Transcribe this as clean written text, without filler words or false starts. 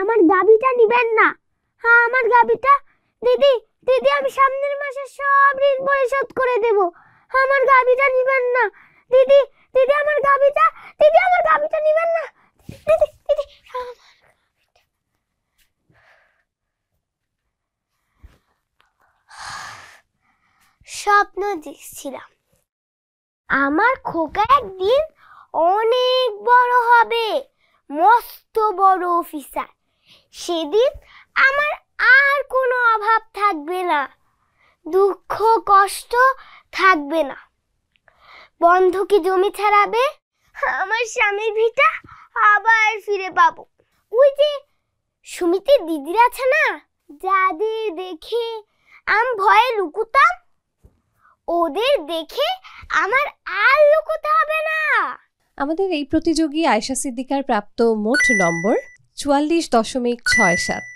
আমার গাবিটা নিবেন না? হ্যাঁ, আমার গাবিটা। দিদি দিদি, আমি সামনের মাসে সব ঋণ পরিশোধ করে দেব। আমার গাবিটা নিবেন না? দিদি দিদি, আমার গাবিটা। দিদি, আমার গাবিটা নিবেন না? দিদি দিদি, স্বপ্ন দেখছিলাম আমার খোকা একদিন অনেক বড় হবে, মস্ত বড় অফিসার। সেদিন আমার আর কোনো অভাব থাকবে না, দুঃখ কষ্ট থাকবে না। বন্ধকি জমি ছাড়াবে, আমার স্বামীর ভিটা আবার ফিরে পাবো। ওই যে সুমিতির দিদিরা আছে না, যাদের দেখে আমি ভয়ে লুকুতাম, ওদের দেখে আমার আর লুকোতে হবে না। আমাদের এই প্রতিযোগী আয়েশা সিদ্দিকার প্রাপ্ত মোট নম্বর 44.67।